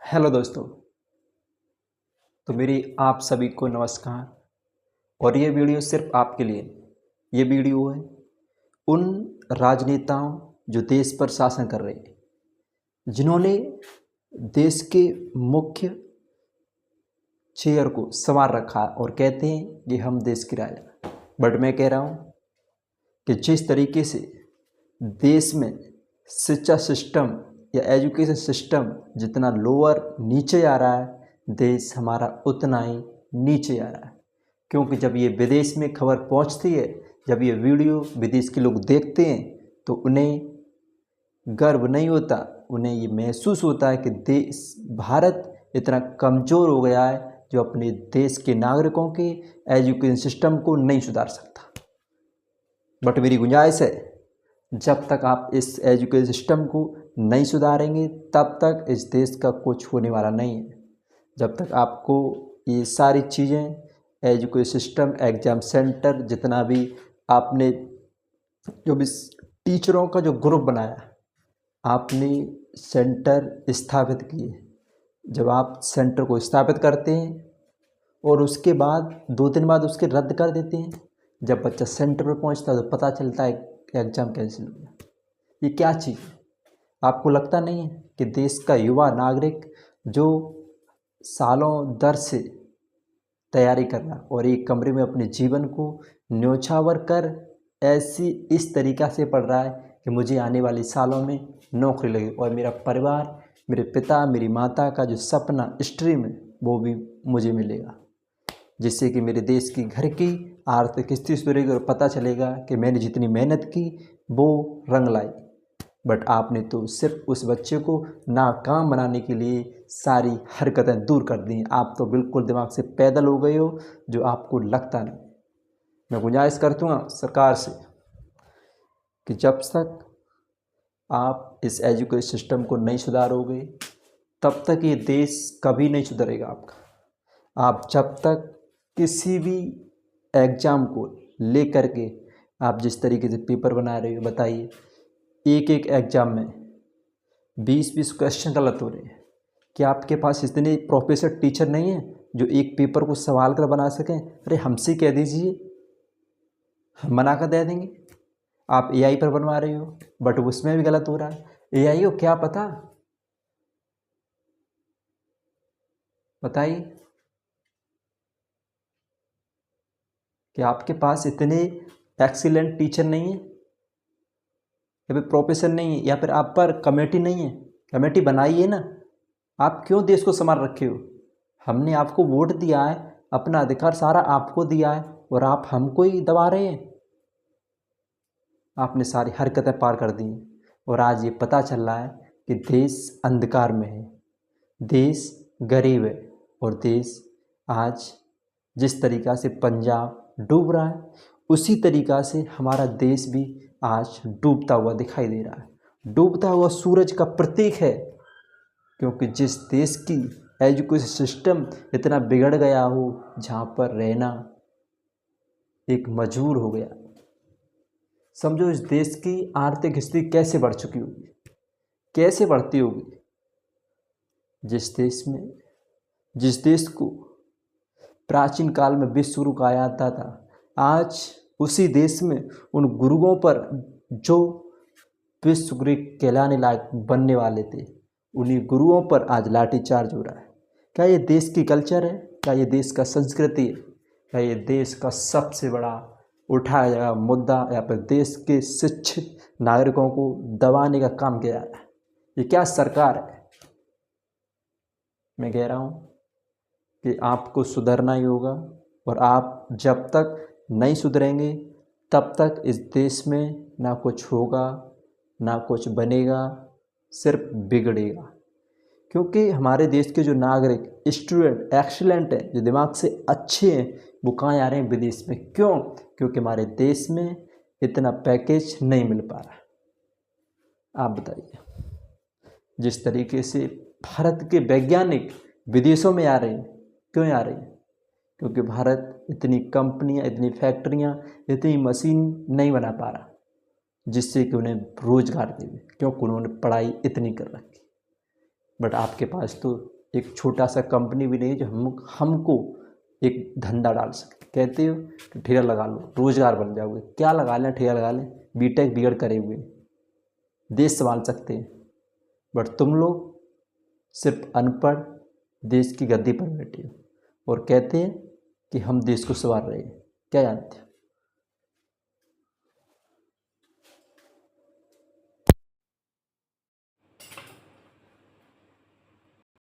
Hello दोस्तों। तो मेरी आप सभी को नमस्कार। और ये वीडियो सिर्फ आपके लिए। ये वीडियो है उन राजनेताओं जो देश पर शासन कर रहे हैं, जिन्होंने देश के मुख्य चेयर को संवार रखा है और कहते हैं कि हम देश के राजा। बट मैं कह रहा हूँ कि जिस तरीके से देश में शिक्षा सिस्टम या एजुकेशन सिस्टम जितना लोअर नीचे आ रहा है, देश हमारा उतना ही नीचे आ रहा है। क्योंकि जब ये विदेश में खबर पहुंचती है, जब ये वीडियो विदेश के लोग देखते हैं, तो उन्हें गर्व नहीं होता, उन्हें ये महसूस होता है कि देश भारत इतना कमज़ोर हो गया है जो अपने देश के नागरिकों के एजुकेशन सिस्टम को नहीं सुधार सकता। बट मेरी गुंजाइश है, जब तक आप इस एजुकेशन सिस्टम को नहीं सुधारेंगे तब तक इस देश का कुछ होने वाला नहीं है। जब तक आपको ये सारी चीज़ें, एजुकेशन सिस्टम, एग्ज़ाम सेंटर, जितना भी आपने जो भी टीचरों का जो ग्रुप बनाया, आपने सेंटर स्थापित किए। जब आप सेंटर को स्थापित करते हैं और उसके बाद 2 दिन बाद उसके रद्द कर देते हैं, जब बच्चा सेंटर पर पहुंचता है तो पता चलता है कि एग्ज़ाम कैंसिल हो गया। ये क्या चीज़ है? आपको लगता नहीं है कि देश का युवा नागरिक जो सालों दर से तैयारी कर रहा और एक कमरे में अपने जीवन को न्योछावर कर ऐसी इस तरीक़ा से पढ़ रहा है कि मुझे आने वाले सालों में नौकरी लगे और मेरा परिवार, मेरे पिता, मेरी माता का जो सपना स्ट्रीम है वो भी मुझे मिलेगा, जिससे कि मेरे देश की घर की आर्थिक स्थिति सुधरेगी और पता चलेगा कि मैंने जितनी मेहनत की वो रंग लाई। बट आपने तो सिर्फ उस बच्चे को नाकाम बनाने के लिए सारी हरकतें दूर कर दी। आप तो बिल्कुल दिमाग से पैदल हो गए हो, जो आपको लगता नहीं। मैं गुजारिश करता हूँ सरकार से कि जब तक आप इस एजुकेशन सिस्टम को नहीं सुधारोगे तब तक ये देश कभी नहीं सुधरेगा आपका। आप जब तक किसी भी एग्ज़ाम को लेकर के आप जिस तरीके से पेपर बना रहे हो, बताइए, एक एग्ज़ाम में 20 क्वेश्चन गलत हो रहे हैं। क्या आपके पास इतने प्रोफेसर टीचर नहीं हैं जो एक पेपर को संभाल कर बना सकें? अरे हमसे कह दीजिए, हम बना कर दे देंगे। आप एआई पर बनवा रहे हो बट उसमें भी गलत हो रहा है। एआई हो क्या पता, बताइए कि आपके पास इतने एक्सीलेंट टीचर नहीं है या फिर प्रोफेसर नहीं है या फिर आप पर कमेटी नहीं है? कमेटी बनाइए ना। आप क्यों देश को संभाल रखे हो? हमने आपको वोट दिया है, अपना अधिकार सारा आपको दिया है और आप हमको ही दबा रहे हैं। आपने सारी हरकतें पार कर दी और आज ये पता चल रहा है कि देश अंधकार में है, देश गरीब है और देश आज जिस तरीक़ा से पंजाब डूब रहा है उसी तरीक़ा से हमारा देश भी आज डूबता हुआ दिखाई दे रहा है। डूबता हुआ सूरज का प्रतीक है, क्योंकि जिस देश की एजुकेशन सिस्टम इतना बिगड़ गया हो, जहाँ पर रहना एक मजबूर हो गया, समझो इस देश की आर्थिक स्थिति कैसे बढ़ चुकी होगी, कैसे बढ़ती होगी। जिस देश को प्राचीन काल में विश्व गुरु कहा जाता था, आज उसी देश में उन गुरुओं पर जो विश्व गुरु कहलाने लायक बनने वाले थे, उन्हीं गुरुओं पर आज लाठीचार्ज हो रहा है। क्या ये देश की कल्चर है? क्या ये देश का संस्कृति है? क्या ये देश का सबसे बड़ा उठाया गया मुद्दा या फिर देश के शिक्षित नागरिकों को दबाने का काम किया जा रहा है? ये क्या सरकार है? मैं कह रहा हूँ कि आपको सुधरना ही होगा और आप जब तक नहीं सुधरेंगे तब तक इस देश में ना कुछ होगा, ना कुछ बनेगा, सिर्फ बिगड़ेगा। क्योंकि हमारे देश के जो नागरिक, स्टूडेंट एक्सीलेंट हैं, जो दिमाग से अच्छे हैं, वो कहाँ जा रहे हैं? विदेश में। क्यों? क्योंकि हमारे देश में इतना पैकेज नहीं मिल पा रहा। आप बताइए, जिस तरीके से भारत के वैज्ञानिक विदेशों में आ रहे हैं, क्यों आ रहे हैं? क्योंकि भारत इतनी कंपनियां, इतनी फैक्ट्रियां, इतनी मशीन नहीं बना पा रहा जिससे कि उन्हें रोजगार देवे, क्योंकि उन्होंने पढ़ाई इतनी कर रखी। बट आपके पास तो एक छोटा सा कंपनी भी नहीं है जो हमको एक धंधा डाल सके। कहते हो कि ठेला लगा लो रोजगार बन जाओगे, क्या लगा लें, ठेला लगा लें, बीटेक बीएड करे हुए देश संभाल सकते हैं, बट तुम लोग सिर्फ अनपढ़ देश की गद्दी पर बैठे हो और कहते हैं कि हम देश को संभाल रहे हैं। क्या जानते हो?